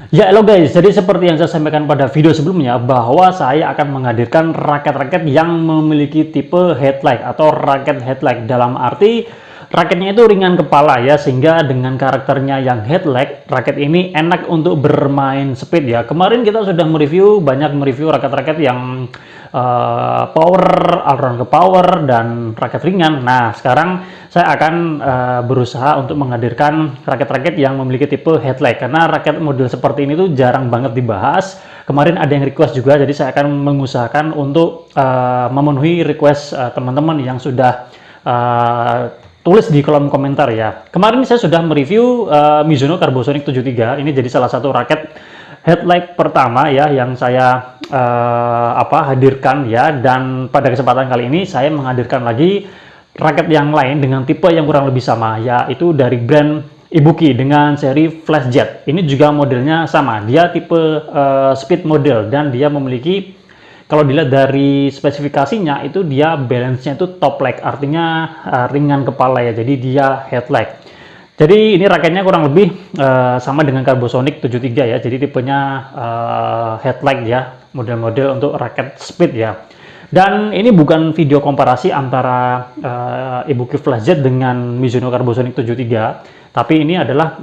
Ya, halo guys. Jadi seperti yang saya sampaikan pada video sebelumnya bahwa saya akan menghadirkan raket-raket yang memiliki tipe headlight atau raket headlight, dalam arti raketnya itu ringan kepala ya, sehingga dengan karakternya yang headlight, raket ini enak untuk bermain speed ya. Kemarin kita sudah banyak mereview raket-raket yang power, all ke power, dan raket ringan. Nah, sekarang saya akan berusaha untuk menghadirkan raket-raket yang memiliki tipe headlight, karena raket model seperti ini tuh jarang banget dibahas. Kemarin ada yang request juga, jadi saya akan mengusahakan untuk memenuhi request teman-teman yang sudah tulis di kolom komentar ya. Kemarin saya sudah mereview Mizuno Carbosonic 73. Ini jadi salah satu raket headlight pertama ya yang saya hadirkan ya, dan pada kesempatan kali ini saya menghadirkan lagi raket yang lain dengan tipe yang kurang lebih sama, yaitu dari brand Ibuki dengan seri Flash Jet. Ini juga modelnya sama, dia tipe speed model, dan dia memiliki, kalau dilihat dari spesifikasinya itu dia balance-nya itu top leg, artinya ringan kepala ya, jadi dia headlight. Jadi ini raketnya kurang lebih sama dengan Carbosonic 73 ya, jadi tipenya headlight ya, model-model untuk raket speed ya. Dan ini bukan video komparasi antara Ibuki Flash Jet dengan Mizuno Carbosonic 73, tapi ini adalah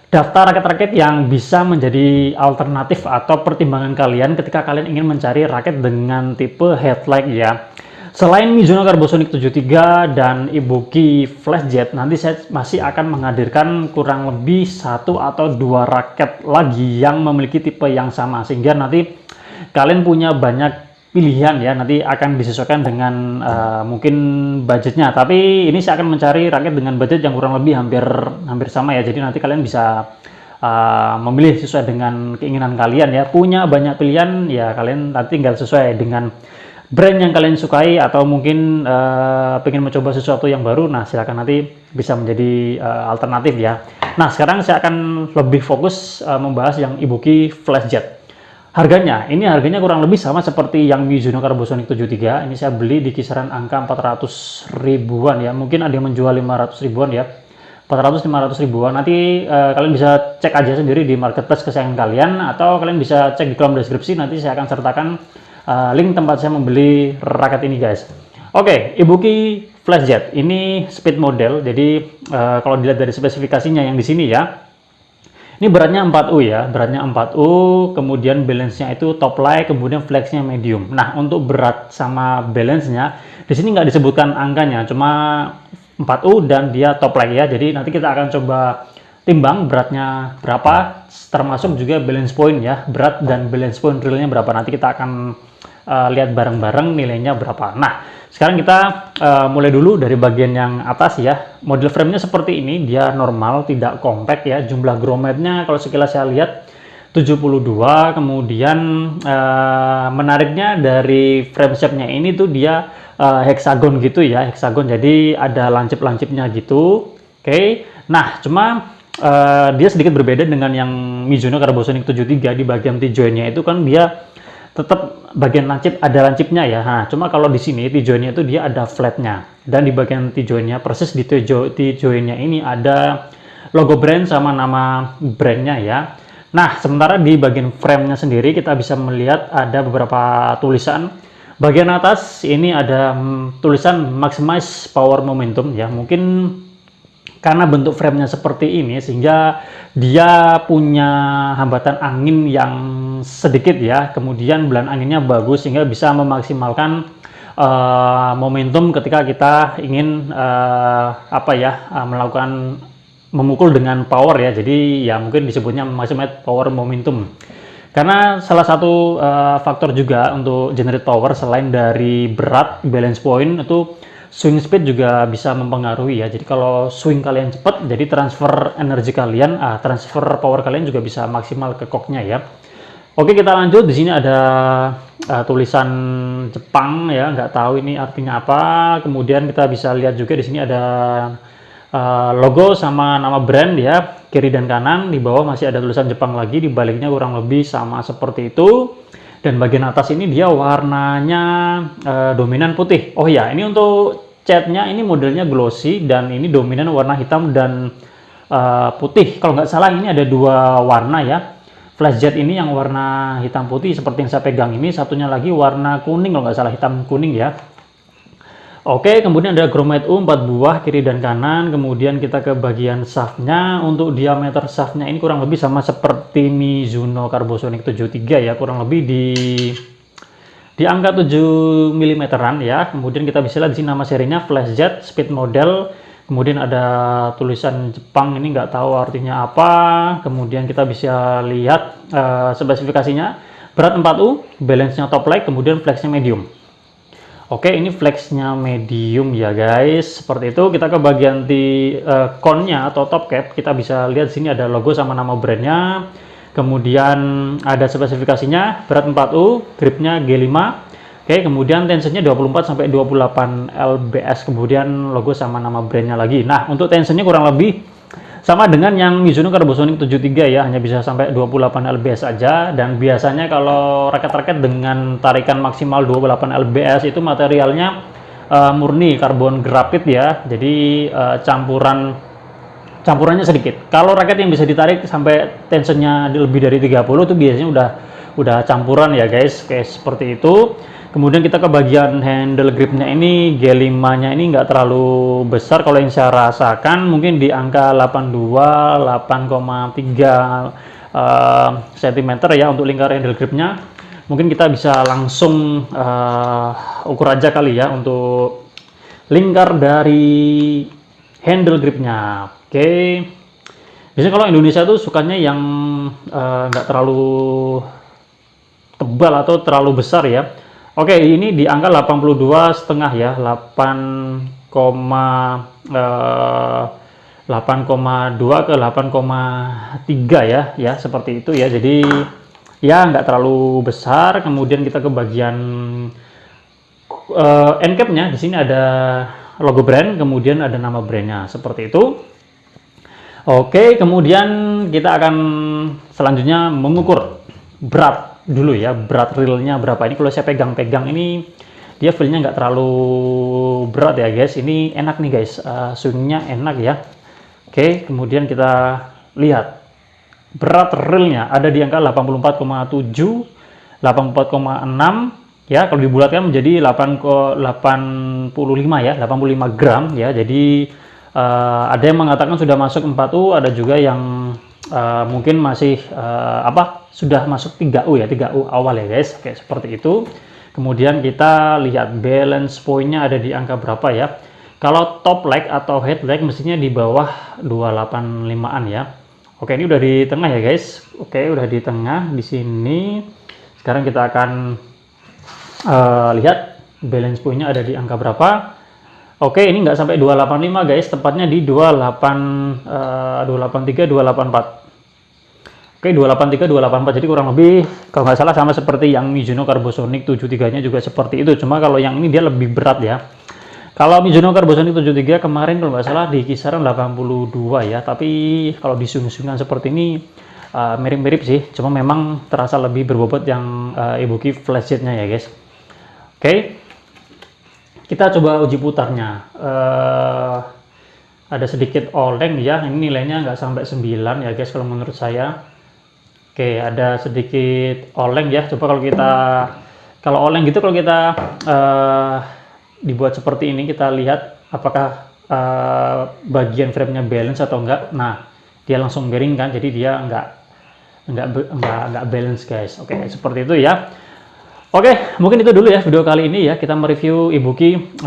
daftar raket-raket yang bisa menjadi alternatif atau pertimbangan kalian ketika kalian ingin mencari raket dengan tipe headlight ya. Selain Mizuno Carbosonic 73 dan Ibuki Flash Jet, nanti saya masih akan menghadirkan kurang lebih 1 atau 2 raket lagi yang memiliki tipe yang sama, sehingga nanti kalian punya banyak pilihan ya, nanti akan disesuaikan dengan mungkin budgetnya. Tapi ini saya akan mencari raket dengan budget yang kurang lebih hampir sama ya, jadi nanti kalian bisa memilih sesuai dengan keinginan kalian ya. Punya banyak pilihan ya, kalian nanti tinggal sesuai dengan brand yang kalian sukai, atau mungkin pengen mencoba sesuatu yang baru. Nah, silakan, nanti bisa menjadi alternatif ya. Nah, sekarang saya akan lebih fokus membahas yang Ibuki Flash Jet. Harganya kurang lebih sama seperti yang Mizuno Carbosonic 73. Ini saya beli di kisaran angka 400 ribuan ya. Mungkin ada yang menjual 500 ribuan ya. 400-500 ribuan. Nanti kalian bisa cek aja sendiri di marketplace kesayangan kalian, atau kalian bisa cek di kolom deskripsi. Nanti saya akan sertakan link tempat saya membeli raket ini guys. Oke, Ibuki Flash Jet ini speed model. Jadi kalau dilihat dari spesifikasinya yang di sini ya, ini beratnya 4U ya, beratnya 4U, kemudian balance-nya itu top light, kemudian flex-nya medium. Nah, untuk berat sama balance-nya di sini nggak disebutkan angkanya, cuma 4U dan dia top light ya. Jadi nanti kita akan coba timbang beratnya berapa, termasuk juga balance point ya, berat dan balance point realnya berapa. Nanti kita akan lihat bareng-bareng nilainya berapa. Nah, sekarang kita mulai dulu dari bagian yang atas ya. Model framenya seperti ini, dia normal, tidak compact ya. Jumlah grommetnya kalau sekilas saya lihat 72. Kemudian menariknya dari frame shape-nya ini tuh dia hexagon gitu ya, hexagon. Jadi ada lancip-lancipnya gitu. Oke. Nah, cuma dia sedikit berbeda dengan yang Mizuno Carbosonic 73. Di bagian T-joint-nya itu kan dia tetap bagian lancip, ada lancipnya ya. Nah, cuma kalau di sini T-joint-nya itu dia ada flatnya, dan di bagian T-joint-nya, persis di T-joint-nya ini ada logo brand sama nama brandnya ya. Nah, sementara di bagian frame-nya sendiri kita bisa melihat ada beberapa tulisan. Bagian atas ini ada tulisan Maximize Power Momentum ya. Mungkin karena bentuk framenya seperti ini sehingga dia punya hambatan angin yang sedikit ya, kemudian bulan anginnya bagus sehingga bisa memaksimalkan momentum ketika kita ingin melakukan memukul dengan power ya. Jadi ya mungkin disebutnya maximize power momentum, karena salah satu faktor juga untuk generate power selain dari berat, balance point, itu swing speed juga bisa mempengaruhi ya. Jadi kalau swing kalian cepat, jadi transfer energi kalian, transfer power kalian juga bisa maksimal ke koknya ya. Oke, kita lanjut. Di sini ada tulisan Jepang ya, nggak tahu ini artinya apa. Kemudian kita bisa lihat juga di sini ada logo sama nama brand ya, kiri dan kanan. Di bawah masih ada tulisan Jepang lagi, di baliknya kurang lebih sama seperti itu. Dan bagian atas ini dia warnanya dominan putih. Oh ya, ini untuk catnya ini modelnya glossy, dan ini dominan warna hitam dan putih. Kalau nggak salah ini ada dua warna ya. Flash jet ini yang warna hitam putih seperti yang saya pegang ini, satunya lagi warna kuning kalau nggak salah, hitam kuning ya. Oke, kemudian ada Gromite U 4 buah kiri dan kanan. Kemudian kita ke bagian shaftnya. Untuk diameter shaftnya ini kurang lebih sama seperti Mizuno Carbosonic 73 ya, kurang lebih di angka 7 mm ya. Kemudian kita bisa lihat di sini nama serinya Flash Jet Speed Model. Kemudian ada tulisan Jepang, ini nggak tahu artinya apa. Kemudian kita bisa lihat spesifikasinya. Berat 4U, balance-nya top light, kemudian flex-nya medium. Oke, ini flex-nya medium ya guys. Seperti itu. Kita ke bagian di con-nya atau top cap. Kita bisa lihat di sini ada logo sama nama brandnya. Kemudian ada spesifikasinya. Berat 4U, gripnya G5. Oke, kemudian tensionnya 24 sampai 28 lbs. Kemudian logo sama nama brandnya lagi. Nah, untuk tensionnya kurang lebih sama dengan yang Mizuno Carbosonic 73 ya, hanya bisa sampai 28 lbs aja. Dan biasanya kalau raket-raket dengan tarikan maksimal 28 lbs itu materialnya murni karbon grafit ya, jadi campurannya sedikit. Kalau raket yang bisa ditarik sampai tensionnya lebih dari 30 itu biasanya udah campuran ya guys. Kayak seperti itu. Kemudian kita ke bagian handle gripnya ini, G5-nya ini nggak terlalu besar. Kalau yang saya rasakan mungkin di angka 82, 8,3 cm ya untuk lingkar handle gripnya. Mungkin kita bisa langsung ukur aja kali ya untuk lingkar dari handle gripnya. Oke. Biasanya kalau Indonesia tuh sukanya yang nggak terlalu tebal atau terlalu besar ya. Oke, ini di angka 82,5 ya, 8,2 ke 8,3 ya, seperti itu ya. Jadi ya nggak terlalu besar. Kemudian kita ke bagian end cap-nya. Di sini ada logo brand, kemudian ada nama brandnya, seperti itu. Oke, kemudian kita akan selanjutnya mengukur berat dulu ya, berat realnya berapa. Ini kalau saya pegang-pegang ini dia feelnya nggak terlalu berat ya guys. Ini enak nih guys, swingnya enak ya. Oke, kemudian kita lihat berat realnya ada di angka 84,7, 84,6 ya. Kalau dibulatkan menjadi 85 ya, 85 gram ya. Jadi ada yang mengatakan sudah masuk 4U, ada juga yang mungkin masih sudah masuk 3U ya, 3U awal ya guys. Oke, seperti itu. Kemudian kita lihat balance point-nya ada di angka berapa ya. Kalau top leg atau head leg mestinya di bawah 285-an ya. Oke, ini udah di tengah ya guys. Oke, udah di tengah di sini. Sekarang kita akan lihat balance point-nya ada di angka berapa. Oke, ini nggak sampai 285 guys, tepatnya di 283, 284. Oke, 283, 284. Jadi kurang lebih kalau nggak salah sama seperti yang Mizuno Carbosonic 73-nya juga seperti itu. Cuma kalau yang ini dia lebih berat ya. Kalau Mizuno Carbosonic 73 kemarin kalau nggak salah di kisaran 82 ya. Tapi kalau disung-sungan seperti ini mirip-mirip sih. Cuma memang terasa lebih berbobot yang Ibuki Flash Jet-nya ya guys. Oke. Kita coba uji putarnya. Ada sedikit oleng ya. Ini nilainya nggak sampai 9 ya guys kalau menurut saya. Oke, ada sedikit oleng ya. Coba kalau oleng gitu, kalau kita dibuat seperti ini, kita lihat apakah bagian frame-nya balance atau enggak. Nah, dia langsung miring kan, jadi dia enggak balance guys. Oke, seperti itu ya. Oke, mungkin itu dulu ya video kali ini ya. Kita mereview Ibuki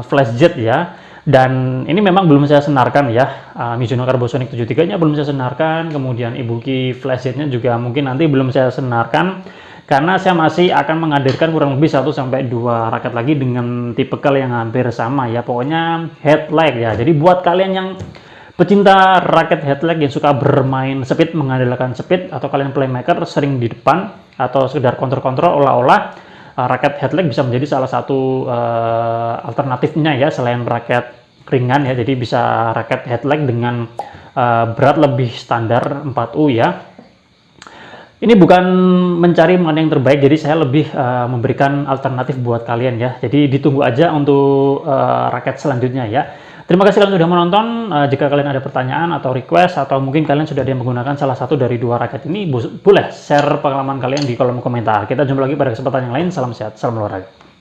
Flash Jet ya. Dan ini memang belum saya senarkan ya, Mizuno Carbosonic 73-nya belum saya senarkan, kemudian Ibuki Flash Jet-nya juga mungkin nanti belum saya senarkan, karena saya masih akan menghadirkan kurang lebih 1-2 raket lagi dengan tipikal yang hampir sama ya, pokoknya headlight ya. Jadi buat kalian yang pecinta raket headlight yang suka bermain speed, mengandalkan speed, atau kalian playmaker sering di depan, atau sekedar kontrol-kontrol olah-olah, raket headlight bisa menjadi salah satu alternatifnya ya, selain raket ringan ya. Jadi bisa raket headlight dengan berat lebih standar 4U ya. Ini bukan mencari mana yang terbaik, jadi saya lebih memberikan alternatif buat kalian ya. Jadi ditunggu aja untuk raket selanjutnya ya. Terima kasih kalian sudah menonton. Jika kalian ada pertanyaan atau request atau mungkin kalian sudah ada yang menggunakan salah satu dari dua raket ini, boleh share pengalaman kalian di kolom komentar. Kita jumpa lagi pada kesempatan yang lain. Salam sehat, salam olahraga.